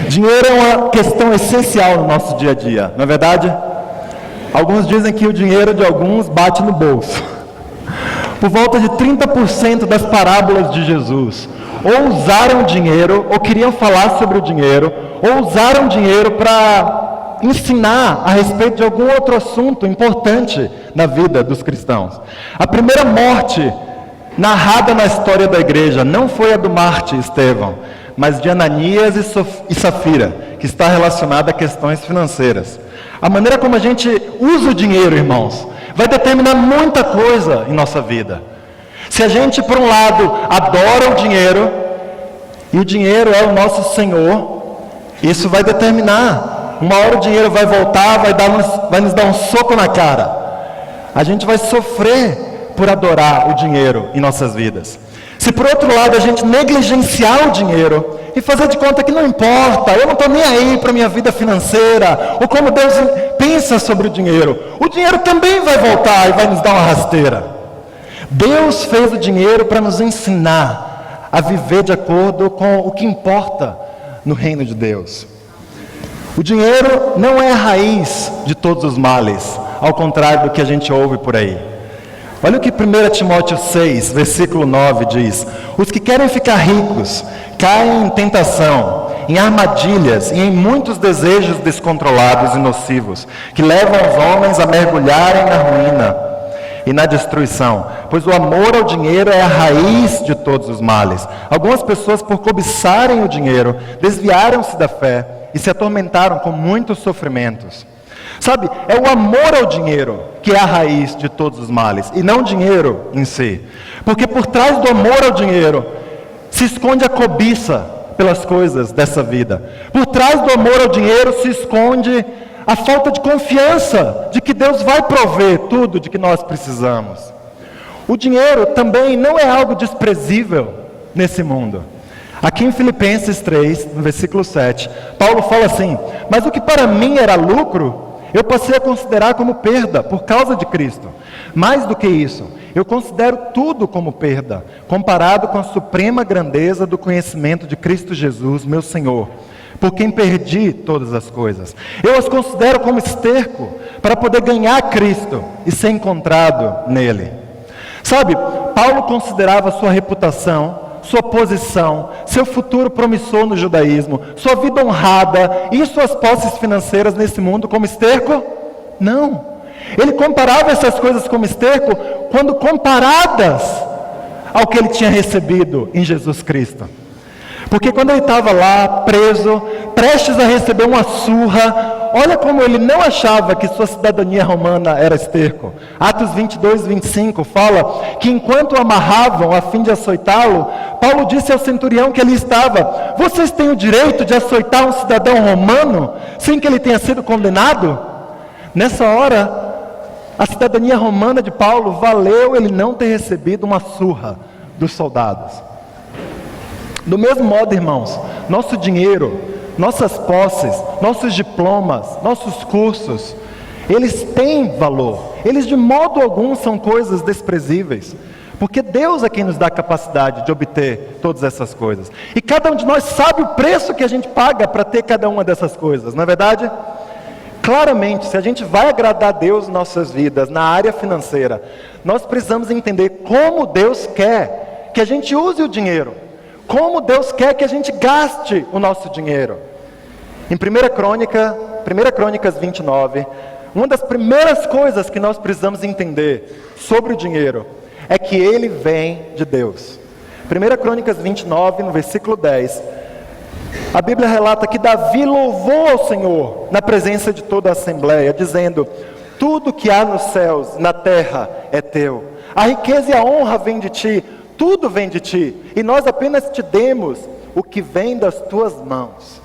Dinheiro é uma questão essencial no nosso dia a dia, não é verdade? Alguns dizem que o dinheiro de alguns bate no bolso. Por volta de 30% das parábolas de Jesus ou usaram dinheiro, ou queriam falar sobre o dinheiro, ou usaram dinheiro para ensinar a respeito de algum outro assunto importante na vida dos cristãos. A primeira morte narrada na história da igreja não foi a do Marte Estevão, mas de Ananias e Safira, que está relacionada a questões financeiras. A maneira como a gente usa o dinheiro, irmãos, vai determinar muita coisa em nossa vida. Se a gente, por um lado, adora o dinheiro, e o dinheiro é o nosso Senhor, isso vai determinar. Uma hora o dinheiro vai voltar, vai nos dar um soco na cara. A gente vai sofrer por adorar o dinheiro em nossas vidas. Se por outro lado a gente negligenciar o dinheiro e fazer de conta que não importa, eu não estou nem aí para a minha vida financeira, ou como Deus pensa sobre o dinheiro também vai voltar e vai nos dar uma rasteira. Deus fez o dinheiro para nos ensinar a viver de acordo com o que importa no reino de Deus. O dinheiro não é a raiz de todos os males, ao contrário do que a gente ouve por aí. Olha o que 1 Timóteo 6, versículo 9 diz: os que querem ficar ricos caem em tentação, em armadilhas e em muitos desejos descontrolados e nocivos, que levam os homens a mergulharem na ruína e na destruição, pois o amor ao dinheiro é a raiz de todos os males. Algumas pessoas, por cobiçarem o dinheiro, desviaram-se da fé e se atormentaram com muitos sofrimentos. Sabe, é o amor ao dinheiro que é a raiz de todos os males, e não o dinheiro em si. Porque por trás do amor ao dinheiro se esconde a cobiça pelas coisas dessa vida. Por trás do amor ao dinheiro se esconde a falta de confiança de que Deus vai prover tudo de que nós precisamos. O dinheiro também não é algo desprezível nesse mundo. Aqui em Filipenses 3, no versículo 7, Paulo fala assim: mas o que para mim era lucro, eu passei a considerar como perda por causa de Cristo. Mais do que isso, eu considero tudo como perda, comparado com a suprema grandeza do conhecimento de Cristo Jesus, meu Senhor, por quem perdi todas as coisas. Eu as considero como esterco para poder ganhar Cristo e ser encontrado nele. Sabe, Paulo considerava sua reputação, sua posição, seu futuro promissor no judaísmo, sua vida honrada e suas posses financeiras nesse mundo como esterco? Não. Ele comparava essas coisas como esterco quando comparadas ao que ele tinha recebido em Jesus Cristo. Porque quando ele estava lá, preso, prestes a receber uma surra, olha como ele não achava que sua cidadania romana era esterco. Atos 22, 25 fala que enquanto o amarravam a fim de açoitá-lo, Paulo disse ao centurião que ali estava: vocês têm o direito de açoitar um cidadão romano sem que ele tenha sido condenado? Nessa hora, a cidadania romana de Paulo valeu ele não ter recebido uma surra dos soldados. Do mesmo modo, irmãos, nosso dinheiro, nossas posses, nossos diplomas, nossos cursos, eles têm valor. Eles de modo algum são coisas desprezíveis, porque Deus é quem nos dá a capacidade de obter todas essas coisas. E cada um de nós sabe o preço que a gente paga para ter cada uma dessas coisas, não é verdade? Claramente, se a gente vai agradar a Deus em nossas vidas, na área financeira, nós precisamos entender como Deus quer que a gente use o dinheiro. Como Deus quer que a gente gaste o nosso dinheiro. Em 1 Crônicas 29, uma das primeiras coisas que nós precisamos entender sobre o dinheiro é que ele vem de Deus. 1 Crônicas 29, no versículo 10, a Bíblia relata que Davi louvou ao Senhor na presença de toda a assembleia, dizendo: tudo que há nos céus, na terra, é teu. A riqueza e a honra vêm de ti. Tudo vem de ti, e nós apenas te demos o que vem das tuas mãos.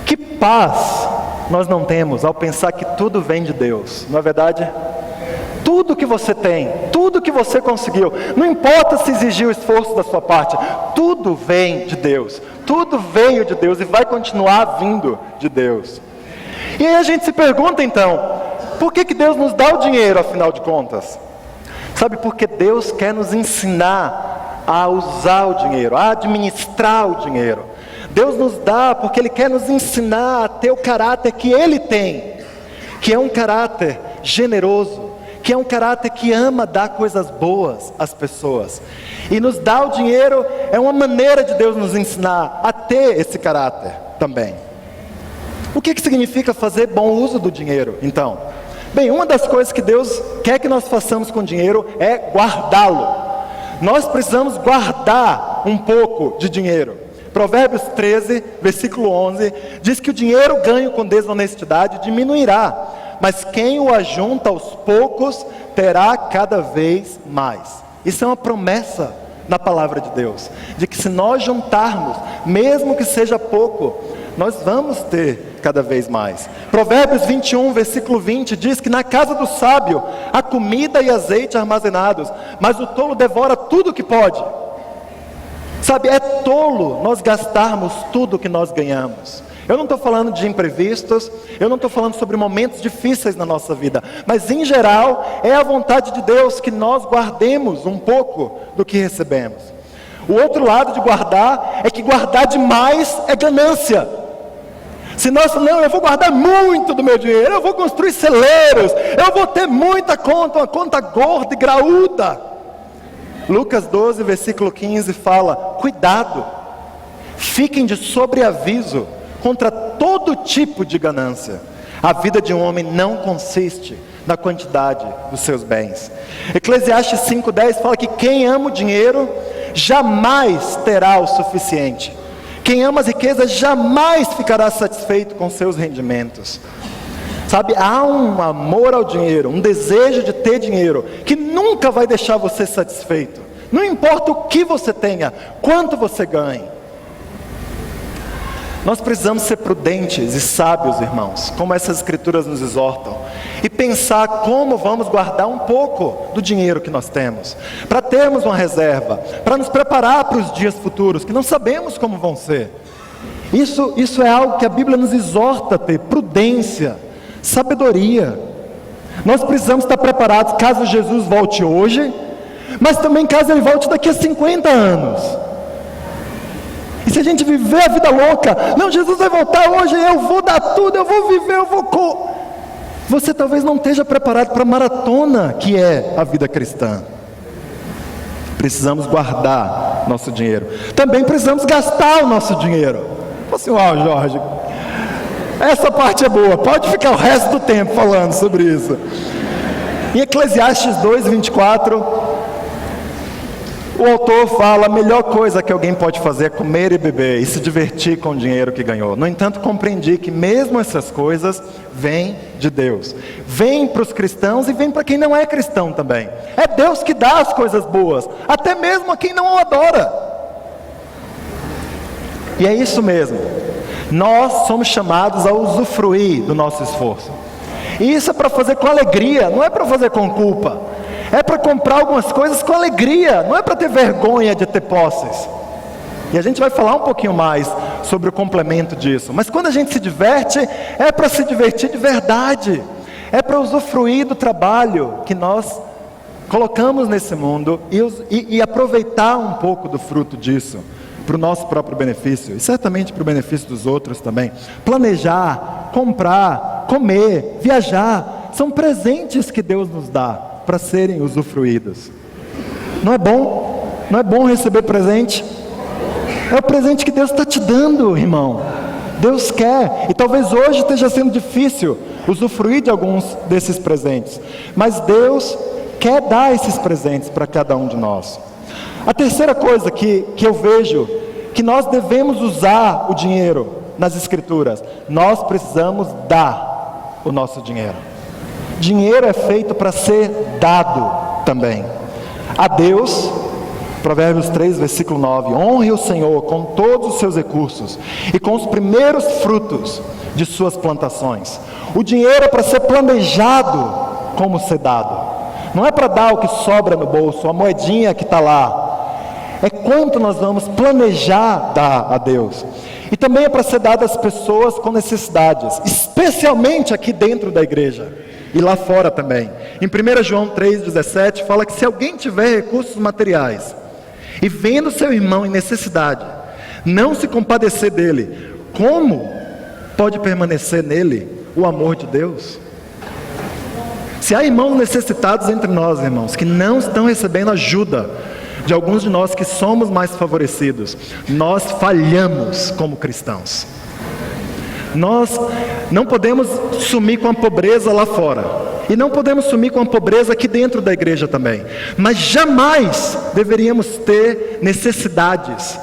Que paz nós não temos ao pensar que tudo vem de Deus, não é verdade? Tudo que você tem, tudo que você conseguiu, não importa se exigiu esforço da sua parte, tudo vem de Deus, tudo veio de Deus e vai continuar vindo de Deus. E aí a gente se pergunta então, por que Deus nos dá o dinheiro afinal de contas? Sabe, porque Deus quer nos ensinar a usar o dinheiro, a administrar o dinheiro. Deus nos dá porque Ele quer nos ensinar a ter o caráter que Ele tem, que é um caráter generoso, que é um caráter que ama dar coisas boas às pessoas. E nos dar o dinheiro é uma maneira de Deus nos ensinar a ter esse caráter também. O que significa fazer bom uso do dinheiro, então? Bem, uma das coisas que Deus quer que nós façamos com o dinheiro é guardá-lo. Nós precisamos guardar um pouco de dinheiro. Provérbios 13, versículo 11, diz que o dinheiro ganho com desonestidade diminuirá, mas quem o ajunta aos poucos terá cada vez mais. Isso é uma promessa na palavra de Deus, de que se nós juntarmos, mesmo que seja pouco, nós vamos ter cada vez mais. Provérbios 21, versículo 20, diz que na casa do sábio há comida e azeite armazenados, mas o tolo devora tudo que pode. Sabe, é tolo nós gastarmos tudo que nós ganhamos. Eu não estou falando de imprevistos, eu não estou falando sobre momentos difíceis na nossa vida, mas em geral é a vontade de Deus que nós guardemos um pouco do que recebemos. O outro lado de guardar é que guardar demais é ganância. Se nós falamos, não, eu vou guardar muito do meu dinheiro, eu vou construir celeiros, eu vou ter muita conta, uma conta gorda e graúda. Lucas 12, versículo 15 fala, cuidado, fiquem de sobreaviso contra todo tipo de ganância. A vida de um homem não consiste na quantidade dos seus bens. Eclesiastes 5:10 fala que quem ama o dinheiro jamais terá o suficiente. Quem ama as riquezas jamais ficará satisfeito com seus rendimentos. Sabe, há um amor ao dinheiro, um desejo de ter dinheiro, que nunca vai deixar você satisfeito. Não importa o que você tenha, quanto você ganhe. Nós precisamos ser prudentes e sábios, irmãos, como essas escrituras nos exortam, e pensar como vamos guardar um pouco do dinheiro que nós temos, para termos uma reserva, para nos preparar para os dias futuros, que não sabemos como vão ser. Isso é algo que a Bíblia nos exorta a ter, prudência, sabedoria. Nós precisamos estar preparados caso Jesus volte hoje, mas também caso Ele volte daqui a 50 anos. E se a gente viver a vida louca, não, Jesus vai voltar hoje, eu vou dar tudo, eu vou viver, você talvez não esteja preparado para a maratona que é a vida cristã. Precisamos guardar nosso dinheiro. Também precisamos gastar o nosso dinheiro. Assim, Jorge, essa parte é boa, pode ficar o resto do tempo falando sobre isso. Em Eclesiastes 2:24, o autor fala, a melhor coisa que alguém pode fazer é comer e beber e se divertir com o dinheiro que ganhou. No entanto, compreendi que mesmo essas coisas vêm de Deus. Vêm para os cristãos e vêm para quem não é cristão também. É Deus que dá as coisas boas, até mesmo a quem não o adora. E é isso mesmo. Nós somos chamados a usufruir do nosso esforço. E isso é para fazer com alegria, não é para fazer com culpa. É para comprar algumas coisas com alegria, não é para ter vergonha de ter posses. E a gente vai falar um pouquinho mais sobre o complemento disso. Mas quando a gente se diverte, é para se divertir de verdade. É para usufruir do trabalho que nós colocamos nesse mundo e aproveitar um pouco do fruto disso, para o nosso próprio benefício, e certamente para o benefício dos outros também. Planejar, comprar, comer, viajar, são presentes que Deus nos dá para serem usufruídos. Não é bom? Não é bom receber presente? É o presente que Deus está te dando, irmão. Deus quer, e talvez hoje esteja sendo difícil usufruir de alguns desses presentes, mas Deus quer dar esses presentes para cada um de nós. A terceira coisa que eu vejo, que nós devemos usar o dinheiro nas Escrituras, nós precisamos dar o nosso dinheiro. Dinheiro é feito para ser dado também. A Deus, Provérbios 3, versículo 9, honre o Senhor com todos os seus recursos e com os primeiros frutos de suas plantações. O dinheiro é para ser planejado como ser dado. Não é para dar o que sobra no bolso, a moedinha que está lá. É quanto nós vamos planejar dar a Deus. E também é para ser dado às pessoas com necessidades, especialmente aqui dentro da igreja e lá fora também. Em 1 João 3,17 fala que se alguém tiver recursos materiais e vendo seu irmão em necessidade, não se compadecer dele, como pode permanecer nele o amor de Deus? Se há irmãos necessitados entre nós, irmãos, que não estão recebendo ajuda de alguns de nós que somos mais favorecidos, nós falhamos como cristãos. Nós não podemos sumir com a pobreza lá fora, e não podemos sumir com a pobreza aqui dentro da igreja também, mas jamais deveríamos ter necessidades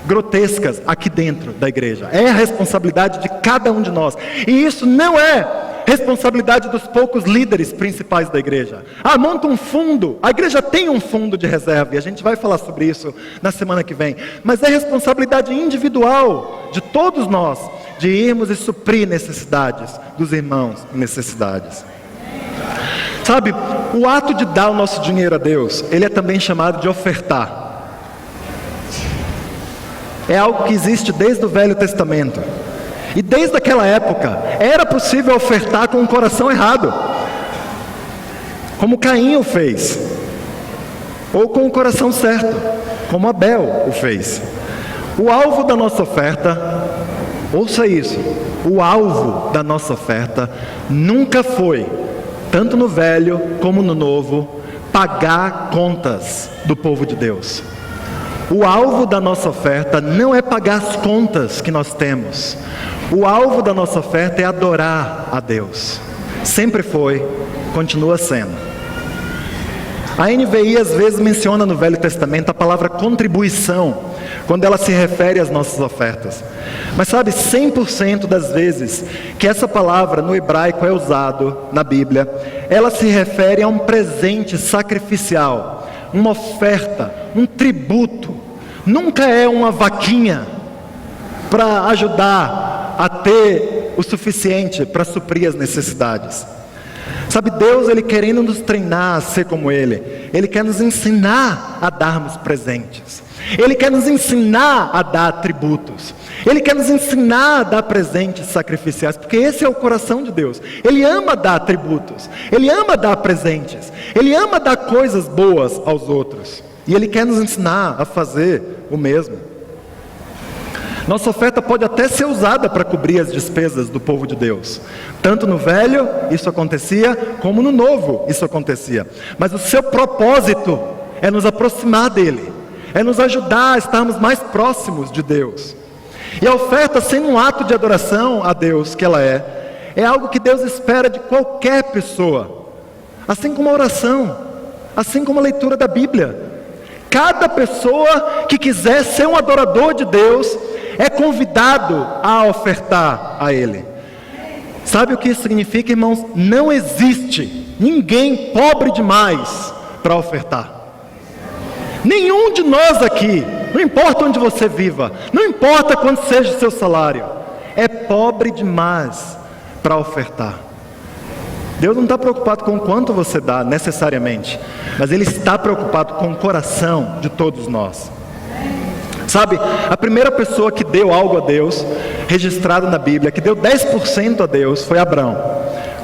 grotescas aqui dentro da igreja. É a responsabilidade de cada um de nós, e isso não é responsabilidade dos poucos líderes principais da igreja. Monta um fundo, a igreja tem um fundo de reserva, e a gente vai falar sobre isso na semana que vem, mas é responsabilidade individual de todos nós, de irmos e suprir necessidades dos irmãos em necessidades. Sabe, o ato de dar o nosso dinheiro a Deus, ele é também chamado de ofertar. É algo que existe desde o Velho Testamento. E desde aquela época, era possível ofertar com o coração errado, como Caim o fez, ou com o coração certo, como Abel o fez. O alvo da nossa oferta, ouça isso, o alvo da nossa oferta nunca foi, tanto no Velho como no Novo, pagar contas do povo de Deus. O alvo da nossa oferta não é pagar as contas que nós temos. O alvo da nossa oferta é adorar a Deus. Sempre foi, continua sendo. A NVI às vezes menciona no Velho Testamento a palavra contribuição, quando ela se refere às nossas ofertas. Mas sabe, 100% das vezes que essa palavra no hebraico é usado na Bíblia, ela se refere a um presente sacrificial, uma oferta, um tributo. Nunca é uma vaquinha para ajudar a ter o suficiente para suprir as necessidades. Sabe, Deus, Ele querendo nos treinar a ser como Ele quer nos ensinar a darmos presentes. Ele quer nos ensinar a dar tributos. Ele quer nos ensinar a dar presentes sacrificiais, porque esse é o coração de Deus. Ele ama dar tributos, Ele ama dar presentes, Ele ama dar coisas boas aos outros. E Ele quer nos ensinar a fazer o mesmo. Nossa oferta pode até ser usada para cobrir as despesas do povo de Deus. Tanto no Velho isso acontecia, como no Novo isso acontecia. Mas o seu propósito é nos aproximar dEle, é nos ajudar a estarmos mais próximos de Deus. E a oferta, sendo um ato de adoração a Deus que ela é algo que Deus espera de qualquer pessoa. Assim como a oração, assim como a leitura da Bíblia. Cada pessoa que quiser ser um adorador de Deus é convidado a ofertar a Ele. Sabe o que isso significa, irmãos? Não existe ninguém pobre demais para ofertar. Nenhum de nós aqui, não importa onde você viva, não importa quanto seja o seu salário, é pobre demais para ofertar. Deus não está preocupado com quanto você dá necessariamente, mas Ele está preocupado com o coração de todos nós. Sabe, a primeira pessoa que deu algo a Deus, registrada na Bíblia, que deu 10% a Deus, foi Abraão,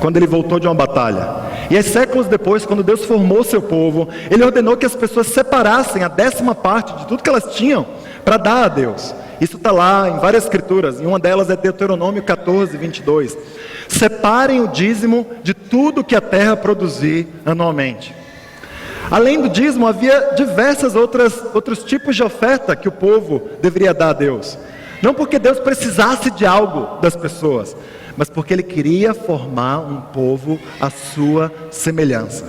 quando ele voltou de uma batalha. E aí, séculos depois, quando Deus formou seu povo, Ele ordenou que as pessoas separassem a 10ª parte de tudo que elas tinham para dar a Deus. Isso está lá em várias escrituras, e uma delas é Deuteronômio 14, 22. Separem o dízimo de tudo que a terra produzir anualmente. Além do dízimo, havia diversos outros tipos de oferta que o povo deveria dar a Deus. Não porque Deus precisasse de algo das pessoas, mas porque Ele queria formar um povo à sua semelhança.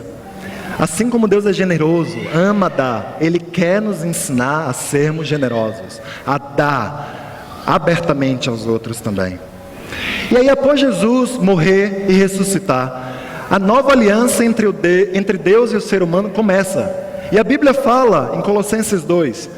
Assim como Deus é generoso, ama dar, Ele quer nos ensinar a sermos generosos, a dar abertamente aos outros também. E aí, após Jesus morrer e ressuscitar, a nova aliança entre Deus e o ser humano começa. E a Bíblia fala em Colossenses 2: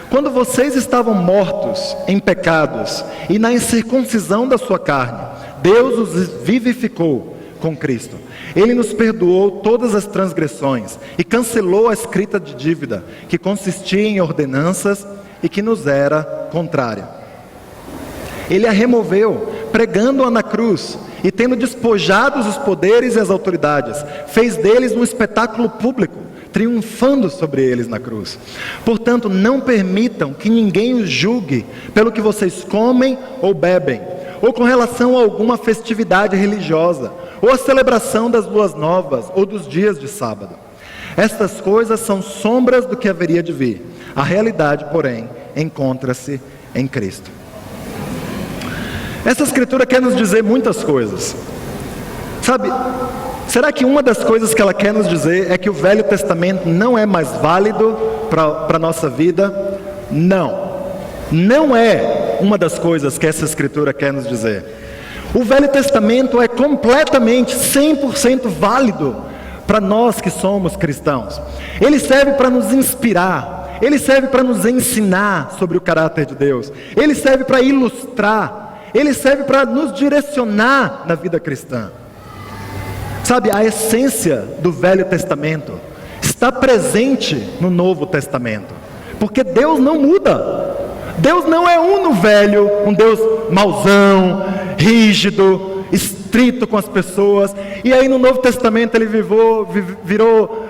quando vocês estavam mortos em pecados e na incircuncisão da sua carne, Deus os vivificou com Cristo. Ele nos perdoou todas as transgressões e cancelou a escrita de dívida, que consistia em ordenanças e que nos era contrária. Ele a removeu, pregando-a na cruz, e tendo despojado os poderes e as autoridades, fez deles um espetáculo público, triunfando sobre eles na cruz. Portanto, não permitam que ninguém os julgue pelo que vocês comem ou bebem, ou com relação a alguma festividade religiosa, ou a celebração das luas novas, ou dos dias de sábado. Estas coisas são sombras do que haveria de vir. A realidade, porém, encontra-se em Cristo. Essa escritura quer nos dizer muitas coisas. Sabe, será que uma das coisas que ela quer nos dizer é que o Velho Testamento não é mais válido para a nossa vida? Não. Não é uma das coisas que essa escritura quer nos dizer. O Velho Testamento é completamente, 100% válido para nós que somos cristãos. Ele serve para nos inspirar, ele serve para nos ensinar sobre o caráter de Deus, ele serve para ilustrar, ele serve para nos direcionar na vida cristã. Sabe, a essência do Velho Testamento está presente no Novo Testamento, porque Deus não muda. Deus não é no Velho, um Deus mauzão, rígido, estrito com as pessoas, e aí no Novo Testamento ele virou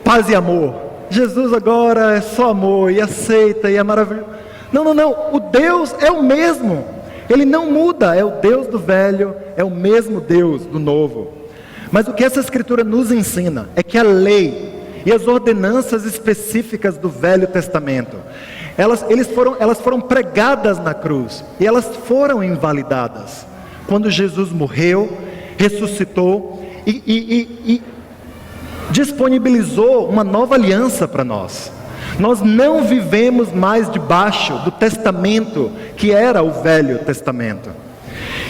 paz e amor. Jesus agora é só amor, e aceita, e é maravilhoso. Não, o Deus é o mesmo, ele não muda, é o Deus do Velho, é o mesmo Deus do Novo. Mas o que essa escritura nos ensina é que a lei e as ordenanças específicas do Velho Testamento, elas foram pregadas na cruz, e elas foram invalidadas quando Jesus morreu, ressuscitou e disponibilizou uma nova aliança para nós. Nós não vivemos mais debaixo do testamento que era o Velho Testamento.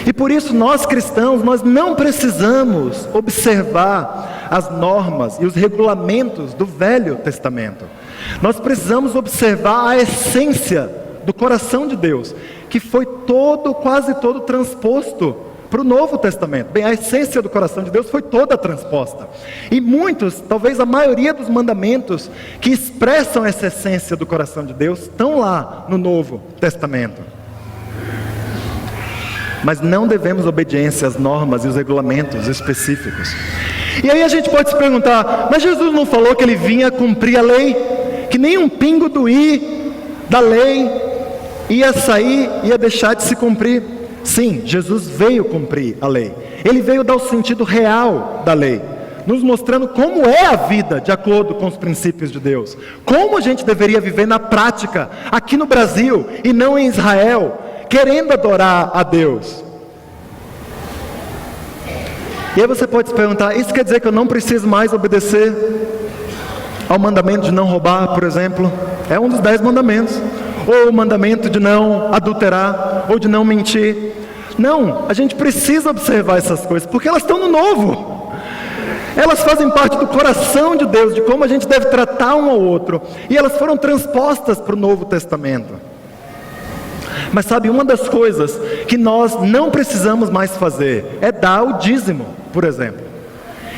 E por isso nós cristãos, nós não precisamos observar as normas e os regulamentos do Velho Testamento. Nós precisamos observar a essência do coração de Deus, que foi quase todo transposto para o Novo Testamento. Bem, a essência do coração de Deus foi toda transposta. E muitos, talvez a maioria dos mandamentos que expressam essa essência do coração de Deus, estão lá no Novo Testamento. Mas não devemos obediência às normas e os regulamentos específicos. E aí a gente pode se perguntar, mas Jesus não falou que ele vinha cumprir a lei? Que nem um pingo do i da lei ia sair, ia deixar de se cumprir? Sim, Jesus veio cumprir a lei. Ele veio dar o sentido real da lei, nos mostrando como é a vida de acordo com os princípios de Deus. Como a gente deveria viver na prática, aqui no Brasil e não em Israel, querendo adorar a Deus. E aí você pode se perguntar, isso quer dizer que eu não preciso mais obedecer ao mandamento de não roubar, por exemplo? É um dos 10 mandamentos. Ou o mandamento de não adulterar, ou de não mentir. Não, a gente precisa observar essas coisas, porque elas estão no Novo. Elas fazem parte do coração de Deus, de como a gente deve tratar um ao outro. E elas foram transpostas para o Novo Testamento. Mas sabe, uma das coisas que nós não precisamos mais fazer é dar o dízimo, por exemplo.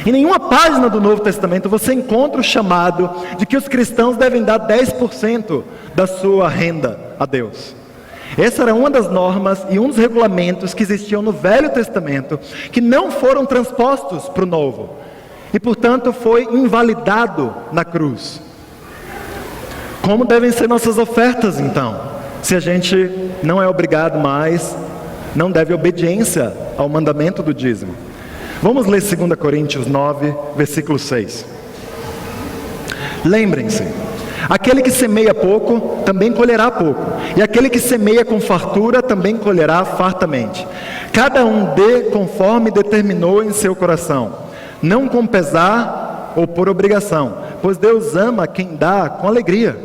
Em nenhuma página do Novo Testamento você encontra o chamado de que os cristãos devem dar 10% da sua renda a Deus. Essa era uma das normas e um dos regulamentos que existiam no Velho Testamento, que não foram transpostos para o Novo, e portanto foi invalidado na cruz. Como devem ser nossas ofertas então? Se a gente não é obrigado mais, não deve obediência ao mandamento do dízimo. Vamos ler 2 Coríntios 9, versículo 6. Lembrem-se, aquele que semeia pouco, também colherá pouco, e aquele que semeia com fartura, também colherá fartamente. Cada um dê conforme determinou em seu coração, não com pesar ou por obrigação, pois Deus ama quem dá com alegria.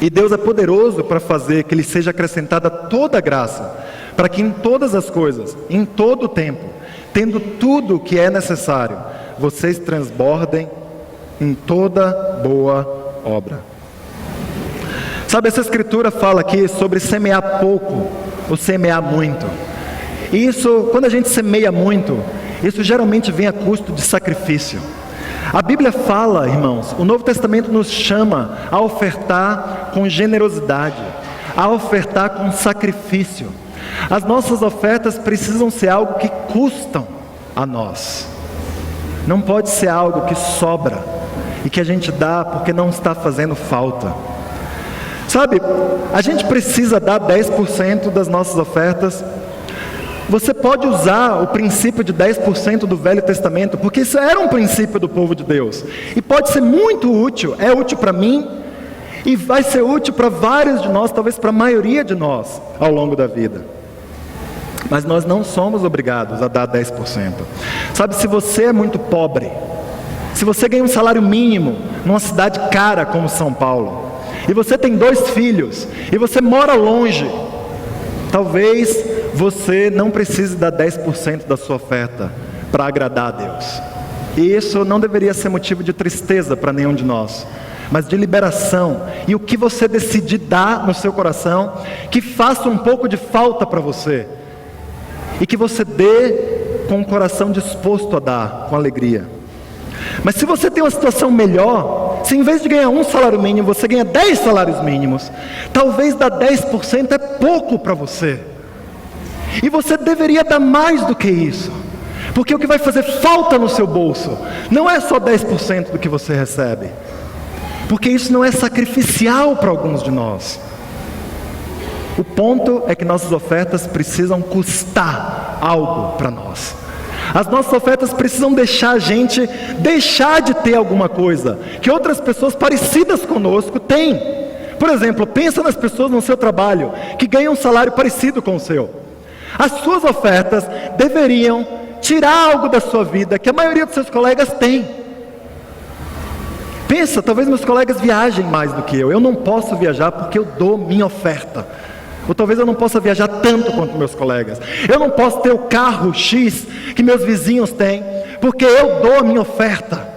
E Deus é poderoso para fazer que lhe seja acrescentada toda a graça, para que em todas as coisas, em todo o tempo, tendo tudo o que é necessário, vocês transbordem em toda boa obra. Sabe, essa escritura fala aqui sobre semear pouco ou semear muito. E isso, quando a gente semeia muito, isso geralmente vem a custo de sacrifício. A Bíblia fala, irmãos, o Novo Testamento nos chama a ofertar com generosidade, a ofertar com sacrifício. As nossas ofertas precisam ser algo que custam a nós. Não pode ser algo que sobra. e que a gente dá porque não está fazendo falta. Sabe, a gente precisa dar 10% das nossas ofertas. Você pode usar o princípio de 10% do Velho Testamento, porque isso era um princípio do povo de Deus, e pode ser muito útil, é útil para mim, e vai ser útil para vários de nós, talvez para a maioria de nós, ao longo da vida. Mas nós não somos obrigados a dar 10%. Sabe, se você é muito pobre, se você ganha um salário mínimo numa cidade cara como São Paulo, e você tem 2 filhos, e você mora longe, talvez você não precise dar 10% da sua oferta para agradar a Deus. E isso não deveria ser motivo de tristeza para nenhum de nós, mas de liberação. E o que você decidir dar no seu coração, que faça um pouco de falta para você, e que você dê com o coração disposto a dar, com alegria. Mas se você tem uma situação melhor, se em vez de ganhar um salário mínimo, você ganha 10 salários mínimos, talvez dar 10% é pouco para você. E você deveria dar mais do que isso, porque o que vai fazer falta no seu bolso não é só 10% do que você recebe, porque isso não é sacrificial para alguns de nós. O ponto é que nossas ofertas precisam custar algo para nós. As nossas ofertas precisam deixar a gente deixar de ter alguma coisa que outras pessoas parecidas conosco têm. Por exemplo, pensa nas pessoas no seu trabalho que ganham um salário parecido com o seu. As suas ofertas deveriam tirar algo da sua vida que a maioria dos seus colegas tem. Pensa, talvez meus colegas viajem mais do que eu. Eu não posso viajar porque eu dou minha oferta. Ou talvez eu não possa viajar tanto quanto meus colegas. Eu não posso ter o carro X que meus vizinhos têm, porque eu dou a minha oferta.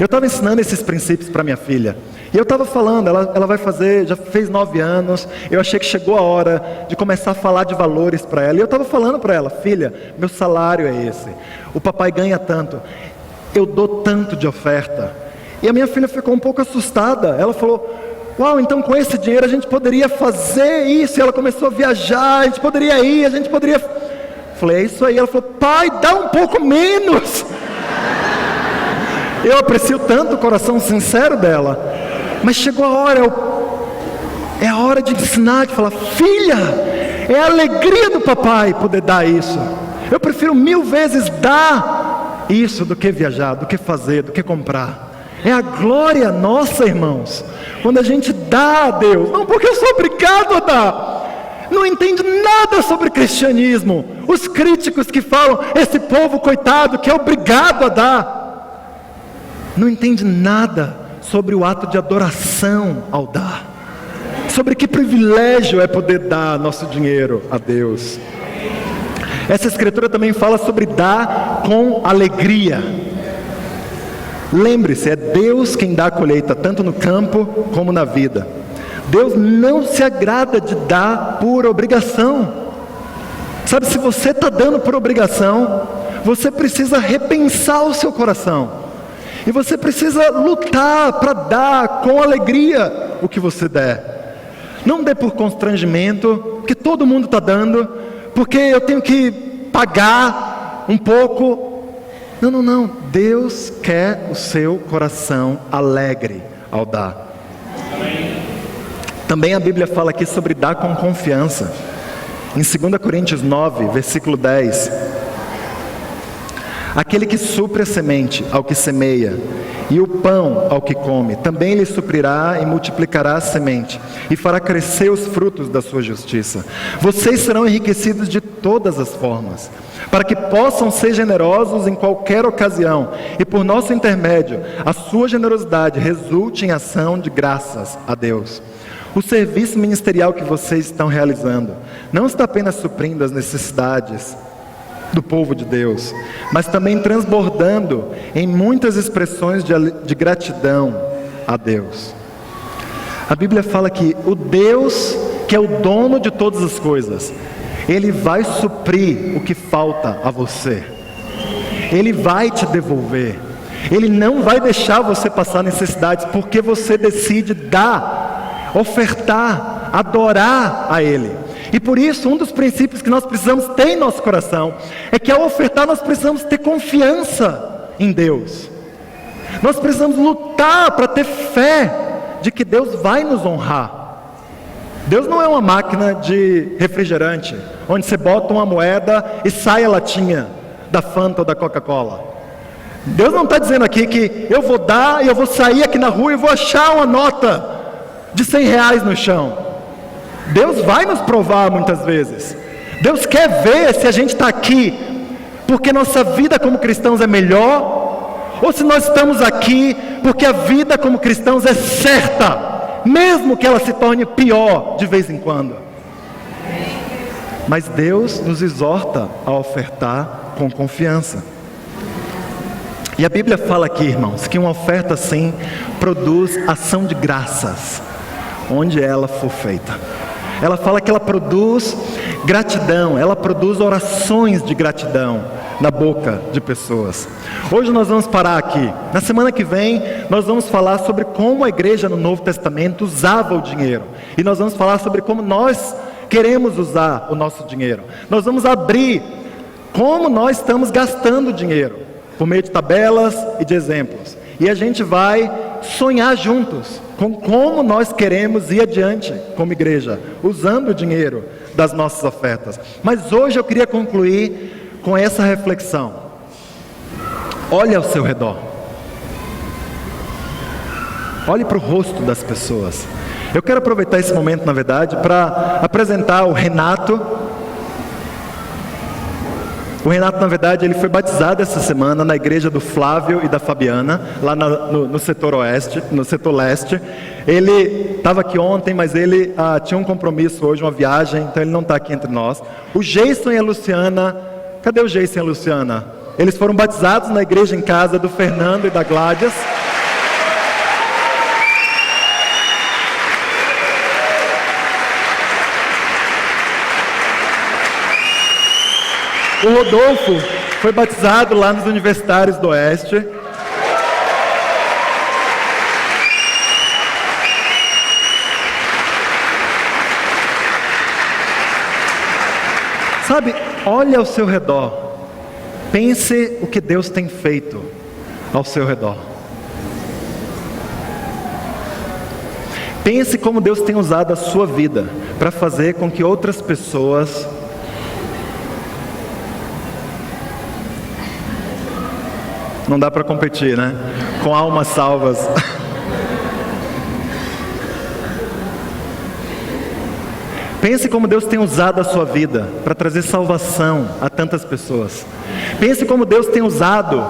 Eu estava ensinando esses princípios para minha filha. E eu estava falando, ela vai fazer, já fez 9 anos, eu achei que chegou a hora de começar a falar de valores para ela. E eu estava falando para ela, filha, meu salário é esse, o papai ganha tanto, eu dou tanto de oferta. E a minha filha ficou um pouco assustada, ela falou, uau, então com esse dinheiro a gente poderia fazer isso. E ela começou a viajar, a gente poderia ir, a gente poderia... Falei, é isso aí. Ela falou, pai, dá um pouco menos. Eu aprecio tanto o coração sincero dela. Mas chegou a hora, é a hora de ensinar, de falar, filha, é a alegria do papai poder dar isso. Eu prefiro 1000 vezes dar isso do que viajar, do que fazer, do que comprar. É a glória nossa, irmãos, quando a gente dá a Deus, não porque eu sou obrigado a dar. Não entende nada sobre cristianismo. Os críticos que falam, esse povo coitado que é obrigado a dar, não entende nada sobre o ato de adoração ao dar, sobre que privilégio é poder dar nosso dinheiro a Deus. Essa escritura também fala sobre dar com alegria. Lembre-se, é Deus quem dá a colheita, tanto no campo como na vida. Deus não se agrada de dar por obrigação. Sabe, se você está dando por obrigação, você precisa repensar o seu coração. E você precisa lutar para dar com alegria o que você der. Não dê por constrangimento, porque todo mundo está dando, porque eu tenho que pagar um pouco. Não, não, não. Deus quer o seu coração alegre ao dar. Também a Bíblia fala aqui sobre dar com confiança. Em 2 Coríntios 9, versículo 10. Aquele que supre a semente ao que semeia, e o pão ao que come, também lhe suprirá e multiplicará a semente, e fará crescer os frutos da sua justiça. Vocês serão enriquecidos de todas as formas, para que possam ser generosos em qualquer ocasião, e por nosso intermédio, a sua generosidade resulte em ação de graças a Deus. O serviço ministerial que vocês estão realizando não está apenas suprindo as necessidades do povo de Deus, mas também transbordando em muitas expressões de gratidão a Deus. A Bíblia fala que o Deus que é o dono de todas as coisas, Ele vai suprir o que falta a você. Ele vai te devolver. Ele não vai deixar você passar necessidades, porque você decide dar, ofertar, adorar a Ele. E por isso, um dos princípios que nós precisamos ter em nosso coração é que ao ofertar nós precisamos ter confiança em Deus. Nós precisamos lutar para ter fé de que Deus vai nos honrar. Deus não é uma máquina de refrigerante, onde você bota uma moeda e sai a latinha da Fanta ou da Coca-Cola. Deus não está dizendo aqui que eu vou dar e eu vou sair aqui na rua e vou achar uma nota de R$100 no chão. Deus vai nos provar muitas vezes. Deus quer ver se a gente está aqui porque nossa vida como cristãos é melhor, ou se nós estamos aqui porque a vida como cristãos é certa, mesmo que ela se torne pior de vez em quando. Mas Deus nos exorta a ofertar com confiança. E a Bíblia fala aqui, irmãos, que uma oferta assim produz ação de graças, onde ela for feita. Ela fala que ela produz gratidão, ela produz orações de gratidão na boca de pessoas. Hoje nós vamos parar aqui. Na semana que vem nós vamos falar sobre como a igreja no Novo Testamento usava o dinheiro. E nós vamos falar sobre como nós queremos usar o nosso dinheiro. Nós vamos abrir como nós estamos gastando dinheiro, por meio de tabelas e de exemplos. E a gente vai sonhar juntos com como nós queremos ir adiante como igreja, usando o dinheiro das nossas ofertas. Mas hoje eu queria concluir com essa reflexão. Olhe ao seu redor. Olhe para o rosto das pessoas. Eu quero aproveitar esse momento, na verdade, para apresentar o Renato. O Renato, na verdade, ele foi batizado essa semana na igreja do Flávio e da Fabiana, lá no setor oeste, no setor leste. Ele estava aqui ontem, mas ele tinha um compromisso hoje, uma viagem, então ele não está aqui entre nós. O Jason e a Luciana, cadê o Jason e a Luciana? Eles foram batizados na igreja em casa do Fernando e da Gládias. O Rodolfo foi batizado lá nos Universitários do Oeste. Sabe, olhe ao seu redor. Pense o que Deus tem feito ao seu redor. Pense como Deus tem usado a sua vida para fazer com que outras pessoas não dá para competir, né? Com almas salvas. Pense como Deus tem usado a sua vida para trazer salvação a tantas pessoas. Pense como Deus tem usado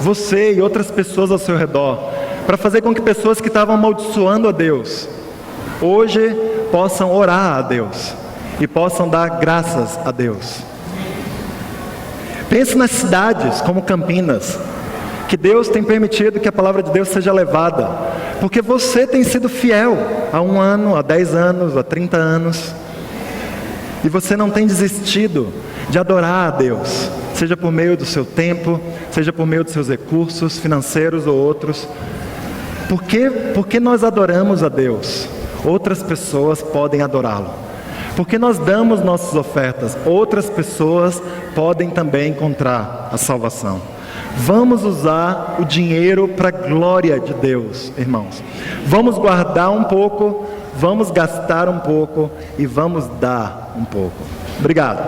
você e outras pessoas ao seu redor para fazer com que pessoas que estavam amaldiçoando a Deus hoje possam orar a Deus e possam dar graças a Deus. Pense nas cidades como Campinas, que Deus tem permitido que a palavra de Deus seja levada, porque você tem sido fiel há 1 ano, há 10 anos, há 30 anos, e você não tem desistido de adorar a Deus, seja por meio do seu tempo, seja por meio dos seus recursos financeiros ou outros. Porque nós adoramos a Deus, outras pessoas podem adorá-lo. Porque nós damos nossas ofertas, outras pessoas podem também encontrar a salvação. Vamos usar o dinheiro para a glória de Deus, irmãos. Vamos guardar um pouco, vamos gastar um pouco e vamos dar um pouco. Obrigado.